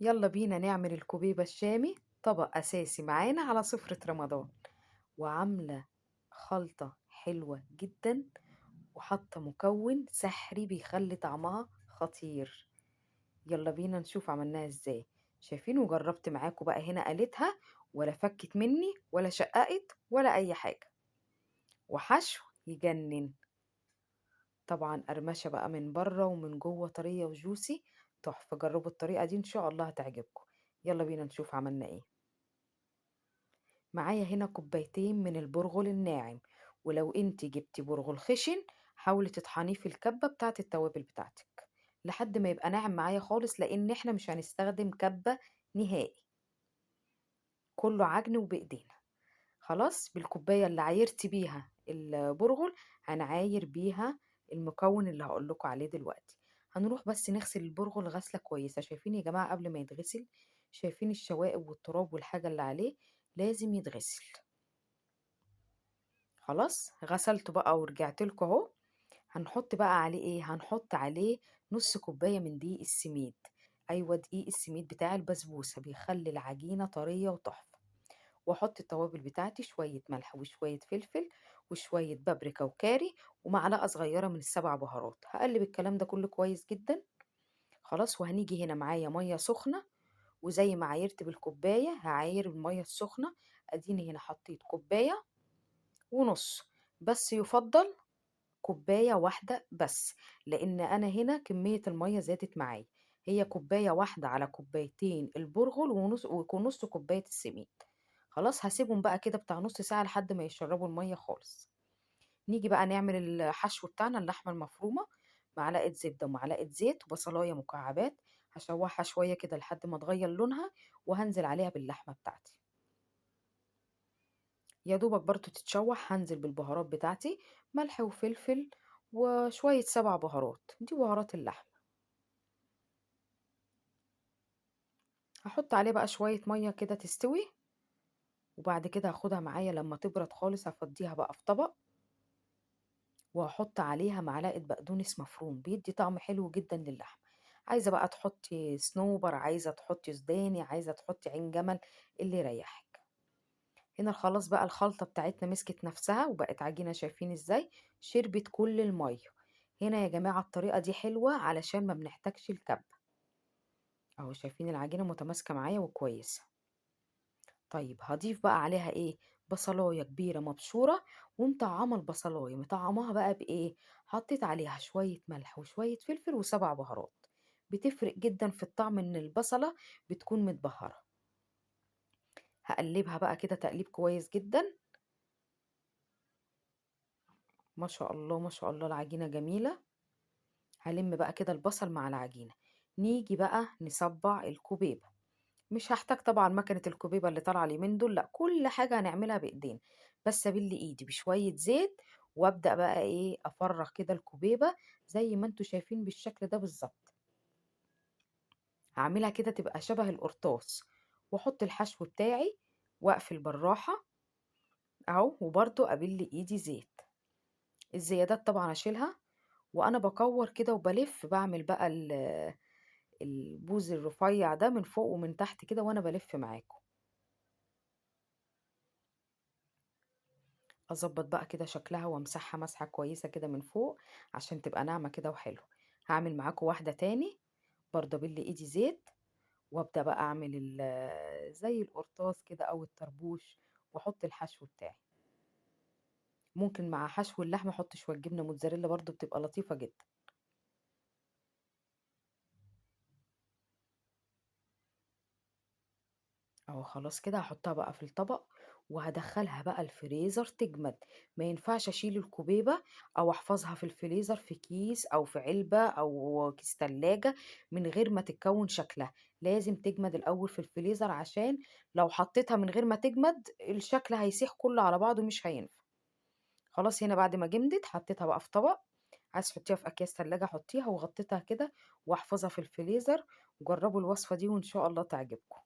يلا بينا نعمل الكوبيبة الشامي، طبق أساسي معانا على سفرة رمضان. وعاملة خلطة حلوة جدا، وحاطة مكون سحري بيخلي طعمها خطير. يلا بينا نشوف عملناها ازاي. شايفين؟ وجربت معاكم بقى هنا قالتها، ولا فكت مني ولا شققت ولا أي حاجة. وحشو يجنن. طبعا قرمشة بقى من بره ومن جوه طرية وجوسي. تحفة، جربوا الطريقة دي إن شاء الله هتعجبكم. يلا بينا نشوف عملنا ايه. معايا هنا كوبايتين من البرغل الناعم، ولو انت جبتي برغل خشن حاولي تطحنيه في الكبة بتاعة التوابل بتاعتك لحد ما يبقى ناعم معايا خالص، لان احنا مش هنستخدم كبة نهائي، كله عجن وبايدينا. خلاص، بالكوباية اللي عايرتي بيها البرغل هنعاير بيها المكون اللي هقول لكم عليه دلوقتي. هنروح بس نغسل البرغل غسلة كويسة. شايفين يا جماعة قبل ما يتغسل؟ شايفين الشوائب والتراب والحاجة اللي عليه؟ لازم يتغسل. خلاص غسلته بقى ورجعت لكم اهو. هنحط بقى عليه ايه؟ هنحط عليه نص كوبايه من دقيق السميد. ايوه، دقيق السميد بتاع البسبوسه بيخلي العجينه طريه وتحفه. واحط التوابل بتاعتي، شويه ملح وشويه فلفل وشويه بابريكا وكاري ومعلقه صغيره من السبع بهارات. هقلب الكلام ده كله كويس جدا. خلاص، وهنيجي هنا معايا ميه سخنه، وزي ما عايرت بالكوبايه هعاير الميه السخنه. اديني هنا حطيت كوبايه ونص، بس يفضل كوباية واحدة بس، لأن أنا هنا كمية المية زادت معايا. هي كوباية واحدة على كوبايتين البرغل ونص كوباية السميد. خلاص هسيبهم بقى كده بتاع نص ساعة لحد ما يشربوا المية خالص. نيجي بقى نعمل الحشو بتاعنا. اللحمة المفرومة، معلقة زبدة ومعلقة زيت وبصلاية مكعبات. هشوحها شوية كده لحد ما تغير لونها، وهنزل عليها باللحمة بتاعتي. يا دوبك برضو تتشوح، هنزل بالبهارات بتاعتي، ملح وفلفل وشوية سبع بهارات، دي بهارات اللحم. هحط عليه بقى شوية مية كده تستوي، وبعد كده هاخدها معايا لما تبرد خالص هفضيها بقى في طبق، وهحط عليها معلقة بقدونس مفروم بيدي طعم حلو جدا للحم. عايزة بقى تحطي صنوبر، عايزة تحطي سوداني، عايزة تحطي عين جمل، اللي يريحك. هنا خلاص بقى الخلطة بتاعتنا مسكت نفسها وبقت عجينة. شايفين ازاي؟ شربت كل المية. هنا يا جماعة الطريقة دي حلوة علشان ما بنحتاجش الكب. اهو شايفين العجينة متماسكة معايا وكويسة. طيب هضيف بقى عليها ايه؟ بصلاية كبيرة مبشورة ومطعمة. البصلاية مطعماها بقى بايه؟ حطيت عليها شوية ملح وشوية فلفل وسبع بهارات. بتفرق جدا في الطعم ان البصلة بتكون متبهرة. هقلبها بقى كده تقليب كويس جدا. ما شاء الله ما شاء الله، العجينة جميلة. هلم بقى كده البصل مع العجينة. نيجي بقى نصبع الكوبيبة. مش هحتاج طبعا مكنة الكوبيبة اللي طالعة اليومين دول، لا، كل حاجة هنعملها بإيدينا. بس ابل ايدي بشوية زيت، وابدأ بقى ايه؟ افرغ كده الكوبيبة زي ما انتوا شايفين بالشكل ده بالظبط. هعملها كده تبقى شبه القرطاس، واحط الحشو بتاعي واقفل بالراحة اهو. وبرضو ابل ايدي زيت. الزيادات طبعا اشيلها. وانا بكور كده وبلف، بعمل بقى البوز الرفيع ده من فوق ومن تحت كده وانا بلف معاكم. اظبط بقى كده شكلها وامسحها مسحة كويسة كده من فوق عشان تبقى ناعمة كده وحلو. هعمل معاكم واحدة تاني برضه ايدي زيت، وابدأ بقى اعمل زي القرطاس كده او الطربوش، واحط الحشو بتاعي. ممكن مع حشو اللحمة احط شوية جبنة موتزاريلا برضه بتبقى لطيفة جدا. اهو خلاص كده هحطها بقى في الطبق، وهدخلها بقى الفريزر تجمد. ما ينفعش اشيل الكوبيبة او احفظها في الفريزر في كيس او في علبة او كيس تلاجة من غير ما تتكون شكلها. لازم تجمد الاول في الفريزر، عشان لو حطيتها من غير ما تجمد الشكل هيسيح كله على بعضه مش هينفع. خلاص هنا بعد ما جمدت حطيتها بقى في طبق. عايز تحطيها في اكياس تلاجة حطيها، وغطيتها كده واحفظها في الفريزر. وجربوا الوصفة دي وان شاء الله تعجبكم.